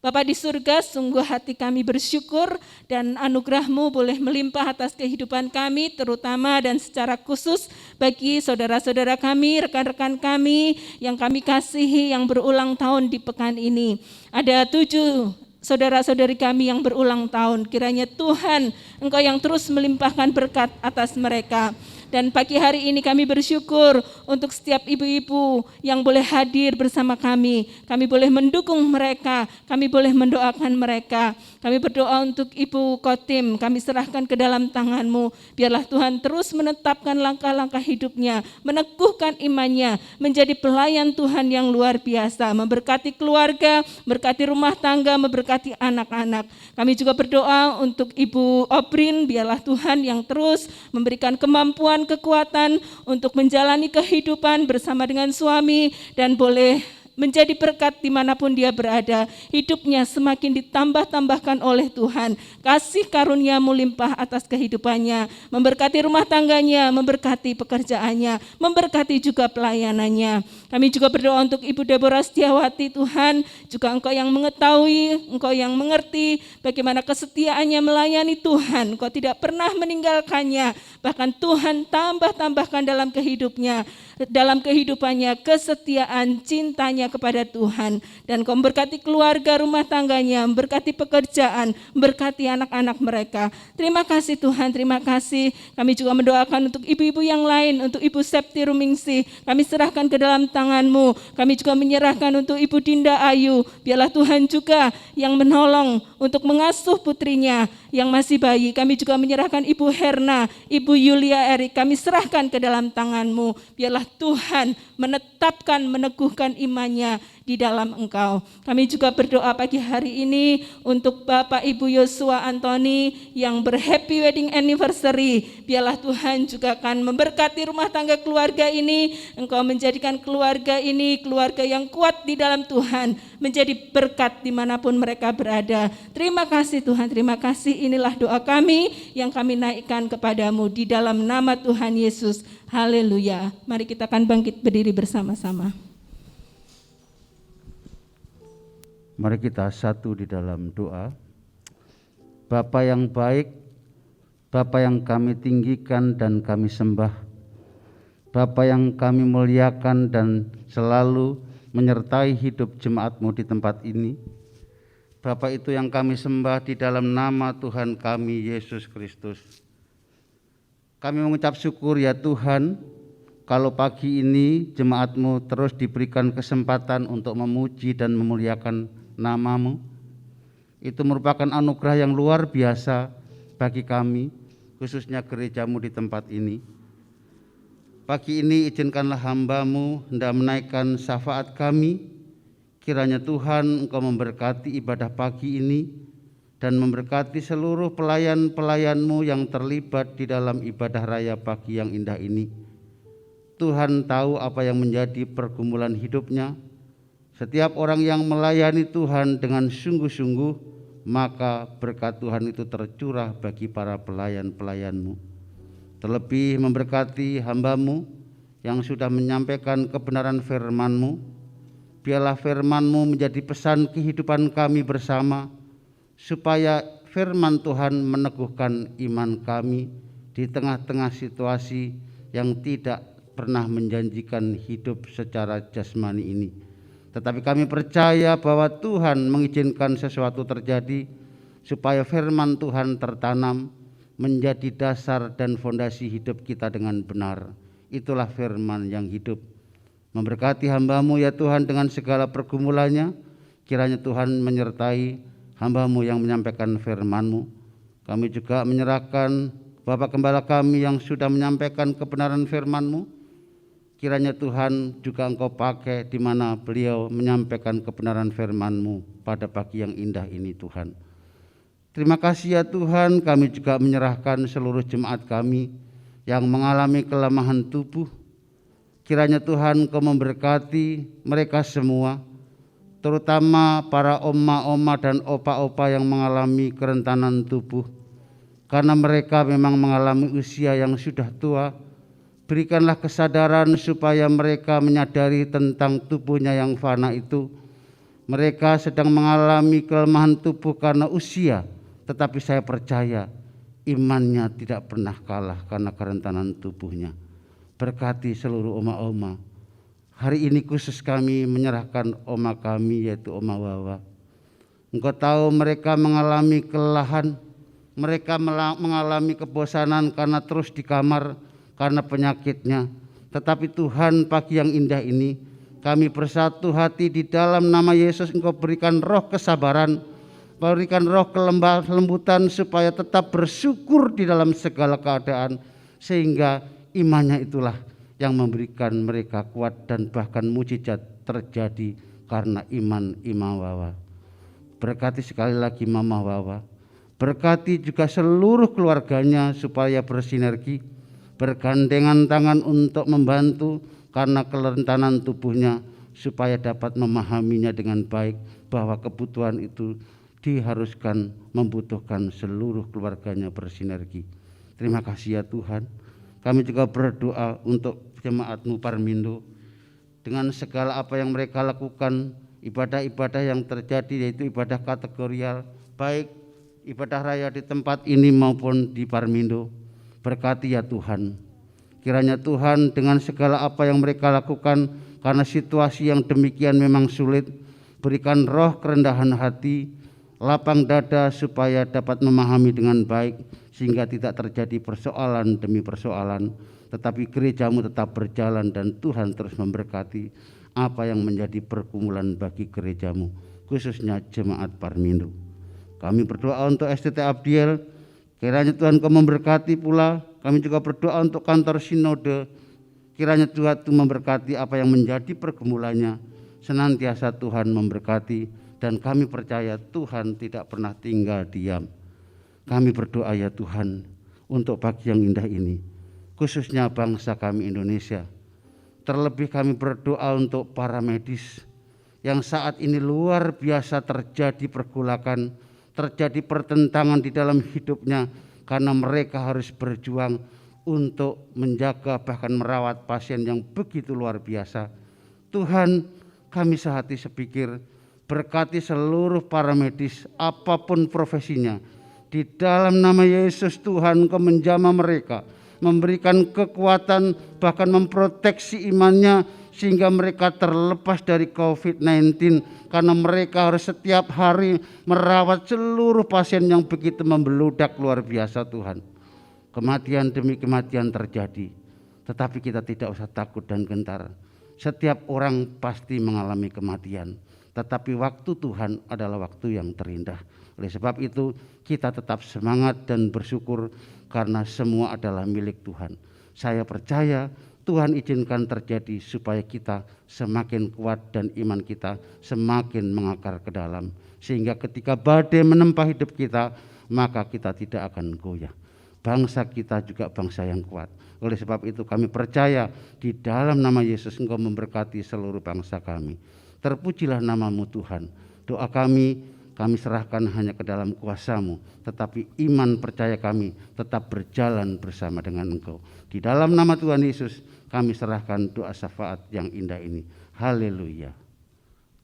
Bapa di surga, sungguh hati kami bersyukur dan anugerah-Mu boleh melimpah atas kehidupan kami, terutama dan secara khusus bagi saudara-saudara kami, rekan-rekan kami yang kami kasihi yang berulang tahun di pekan ini. Ada 7 saudara-saudari kami yang berulang tahun. Kiranya Tuhan, Engkau yang terus melimpahkan berkat atas mereka. Dan pagi hari ini kami bersyukur untuk setiap ibu-ibu yang boleh hadir bersama kami. Kami boleh mendukung mereka, kami boleh mendoakan mereka. Kami berdoa untuk Ibu Kotim, kami serahkan ke dalam tangan-Mu. Biarlah Tuhan terus menetapkan langkah-langkah hidupnya, meneguhkan imannya, menjadi pelayan Tuhan yang luar biasa, memberkati keluarga, memberkati rumah tangga, memberkati anak-anak. Kami juga berdoa untuk Ibu Obrin, biarlah Tuhan yang terus memberikan kemampuan, kekuatan untuk menjalani kehidupan bersama dengan suami dan boleh menjadi berkat dimanapun dia berada. Hidupnya semakin ditambah-tambahkan oleh Tuhan. Kasih karunia-Mu limpah atas kehidupannya, memberkati rumah tangganya, memberkati pekerjaannya, memberkati juga pelayanannya. Kami juga berdoa untuk Ibu Deborah Setiawati, Tuhan, juga Engkau yang mengetahui, Engkau yang mengerti bagaimana kesetiaannya melayani Tuhan. Engkau tidak pernah meninggalkannya, bahkan Tuhan tambah-tambahkan dalam kehidupannya kesetiaan cintanya kepada Tuhan. Dan Kau memberkati keluarga rumah tangganya, memberkati pekerjaan, memberkati anak-anak mereka. Terima kasih Tuhan, terima kasih. Kami juga mendoakan untuk ibu-ibu yang lain, untuk Ibu Septi Rumingsi, kami serahkan ke dalam tangan-Mu. Kami juga menyerahkan untuk Ibu Dinda Ayu, biarlah Tuhan juga yang menolong untuk mengasuh putrinya yang masih bayi. Kami juga menyerahkan Ibu Herna, Ibu Yulia Erik, kami serahkan ke dalam tangan-Mu. Biarlah Tuhan menetapkan, meneguhkan imannya di dalam Engkau. Kami juga berdoa pagi hari ini untuk Bapak Ibu Yosua Antoni yang berhappy wedding anniversary. Biarlah Tuhan juga akan memberkati rumah tangga keluarga ini. Engkau menjadikan keluarga ini keluarga yang kuat di dalam Tuhan, menjadi berkat dimanapun mereka berada. Terima kasih Tuhan, terima kasih. Inilah doa kami yang kami naikkan kepadamu di dalam nama Tuhan Yesus. Haleluya. Mari kita akan bangkit berdiri bersama-sama. Mari kita satu di dalam doa. Bapa yang baik, Bapa yang kami tinggikan dan kami sembah, Bapa yang kami muliakan dan selalu menyertai hidup jemaat-Mu di tempat ini. Bapa itu yang kami sembah di dalam nama Tuhan kami Yesus Kristus. Kami mengucap syukur ya Tuhan, kalau pagi ini jemaat-Mu terus diberikan kesempatan untuk memuji dan memuliakan nama-Mu. Itu merupakan anugerah yang luar biasa bagi kami, khususnya gereja-Mu di tempat ini. Pagi ini izinkanlah hamba-Mu hendak menaikkan syafaat kami. Kiranya Tuhan Engkau memberkati ibadah pagi ini dan memberkati seluruh pelayan-pelayan-Mu yang terlibat di dalam ibadah raya pagi yang indah ini. Tuhan tahu apa yang menjadi pergumulan hidupnya. Setiap orang yang melayani Tuhan dengan sungguh-sungguh, maka berkat Tuhan itu tercurah bagi para pelayan-pelayan-Mu. Terlebih memberkati hamba-Mu yang sudah menyampaikan kebenaran firman-Mu. Biarlah firman-Mu menjadi pesan kehidupan kami bersama, supaya firman Tuhan meneguhkan iman kami di tengah-tengah situasi yang tidak pernah menjanjikan hidup secara jasmani ini. Tetapi kami percaya bahwa Tuhan mengizinkan sesuatu terjadi supaya firman Tuhan tertanam menjadi dasar dan fondasi hidup kita dengan benar. Itulah firman yang hidup. Memberkati hamba-Mu ya Tuhan dengan segala pergumulannya. Kiranya Tuhan menyertai hamba-Mu yang menyampaikan firman-Mu. Kami juga menyerahkan Bapak Gembala kami yang sudah menyampaikan kebenaran firman-Mu. Kiranya Tuhan juga Engkau pakai di mana beliau menyampaikan kebenaran firman-Mu pada pagi yang indah ini Tuhan. Terima kasih ya Tuhan, kami juga menyerahkan seluruh jemaat kami yang mengalami kelemahan tubuh. Kiranya Tuhan Engkau memberkati mereka semua, terutama para oma-oma dan opa-opa yang mengalami kerentanan tubuh. Karena mereka memang mengalami usia yang sudah tua, berikanlah kesadaran supaya mereka menyadari tentang tubuhnya yang fana itu. Mereka sedang mengalami kelemahan tubuh karena usia, tetapi saya percaya imannya tidak pernah kalah karena kerentanan tubuhnya. Berkati seluruh oma-oma. Hari ini khusus kami menyerahkan oma kami yaitu Oma Wawa. Engkau tahu mereka mengalami kelelahan, mereka mengalami kebosanan karena terus di kamar karena penyakitnya. Tetapi Tuhan, pagi yang indah ini kami bersatu hati di dalam nama Yesus. Engkau berikan roh kesabaran, berikan roh kelembutan supaya tetap bersyukur di dalam segala keadaan, sehingga imannya itulah yang memberikan mereka kuat dan bahkan mujizat terjadi karena iman Imam Wawa. Berkati sekali lagi Mama Wawa, berkati juga seluruh keluarganya supaya bersinergi, bergandengan tangan untuk membantu karena kerentanan tubuhnya, supaya dapat memahaminya dengan baik bahwa kebutuhan itu diharuskan membutuhkan seluruh keluarganya bersinergi. Terima kasih ya Tuhan. Kami juga berdoa untuk jemaat-Mu Parmindo dengan segala apa yang mereka lakukan, ibadah-ibadah yang terjadi yaitu ibadah kategorial, baik ibadah raya di tempat ini maupun di Parmindo. Berkati ya Tuhan. Kiranya Tuhan dengan segala apa yang mereka lakukan, karena situasi yang demikian memang sulit, berikan roh kerendahan hati, lapang dada supaya dapat memahami dengan baik, sehingga tidak terjadi persoalan demi persoalan, tetapi gereja-Mu tetap berjalan dan Tuhan terus memberkati apa yang menjadi pergumulan bagi gereja-Mu, khususnya jemaat Parmindo. Kami berdoa untuk STT Abdiel, kiranya Tuhan Kau memberkati pula. Kami juga berdoa untuk kantor sinode, kiranya Tuhan itu memberkati apa yang menjadi pergumulannya, senantiasa Tuhan memberkati, dan kami percaya Tuhan tidak pernah tinggal diam. Kami berdoa ya Tuhan untuk pagi yang indah ini, khususnya bangsa kami Indonesia. Terlebih kami berdoa untuk para medis yang saat ini luar biasa terjadi pergolakan, terjadi pertentangan di dalam hidupnya, karena mereka harus berjuang untuk menjaga bahkan merawat pasien yang begitu luar biasa. Tuhan, kami sehati sepikir, berkati seluruh para medis apapun profesinya. Di dalam nama Yesus Tuhan Kau menjamah mereka, memberikan kekuatan, bahkan memproteksi imannya, sehingga mereka terlepas dari COVID-19, karena mereka harus setiap hari merawat seluruh pasien yang begitu membeludak luar biasa Tuhan. Kematian demi kematian terjadi, tetapi kita tidak usah takut dan gentar. Setiap orang pasti mengalami kematian, tetapi waktu Tuhan adalah waktu yang terindah. Oleh sebab itu kita tetap semangat dan bersyukur karena semua adalah milik Tuhan. Saya percaya Tuhan izinkan terjadi supaya kita semakin kuat dan iman kita semakin mengakar ke dalam, sehingga ketika badai menempa hidup kita, maka kita tidak akan goyah. Bangsa kita juga bangsa yang kuat. Oleh sebab itu kami percaya di dalam nama Yesus Engkau memberkati seluruh bangsa kami. Terpujilah nama-Mu Tuhan. Doa kami serahkan hanya ke dalam kuasa-Mu, tetapi iman percaya kami tetap berjalan bersama dengan Engkau. Di dalam nama Tuhan Yesus kami serahkan doa syafaat yang indah ini. Haleluya.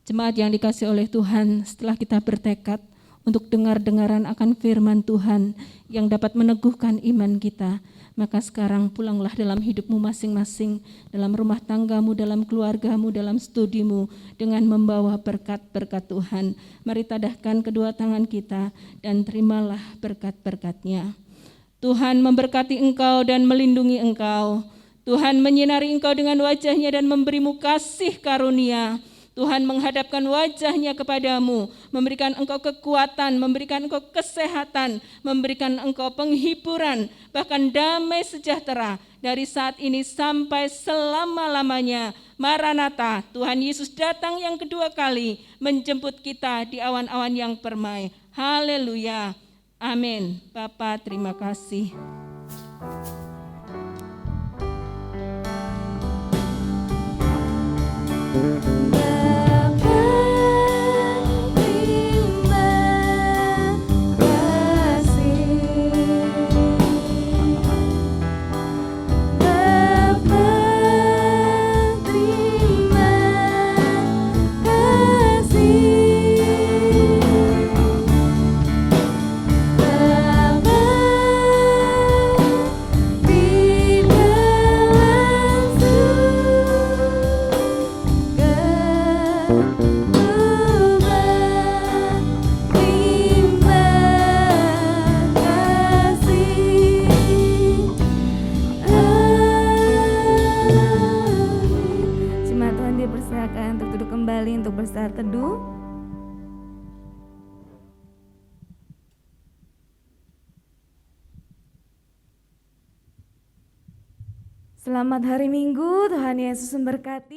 Jemaat yang dikasihi oleh Tuhan, setelah kita bertekad untuk dengar-dengaran akan firman Tuhan yang dapat meneguhkan iman kita, maka sekarang pulanglah dalam hidupmu masing-masing, dalam rumah tanggamu, dalam keluargamu, dalam studimu, dengan membawa berkat-berkat Tuhan. Mari tadahkan kedua tangan kita dan terimalah berkat-berkat-Nya. Tuhan memberkati engkau dan melindungi engkau. Tuhan menyinari engkau dengan wajah-Nya dan memberimu kasih karunia. Tuhan menghadapkan wajah-Nya kepadamu, memberikan engkau kekuatan, memberikan engkau kesehatan, memberikan engkau penghiburan, bahkan damai sejahtera dari saat ini sampai selama-lamanya. Maranatha, Tuhan Yesus datang yang kedua kali menjemput kita di awan-awan yang permai. Haleluya. Amin. Bapa, terima kasih. Di dalam teduh. Selamat hari Minggu, Tuhan Yesus memberkati.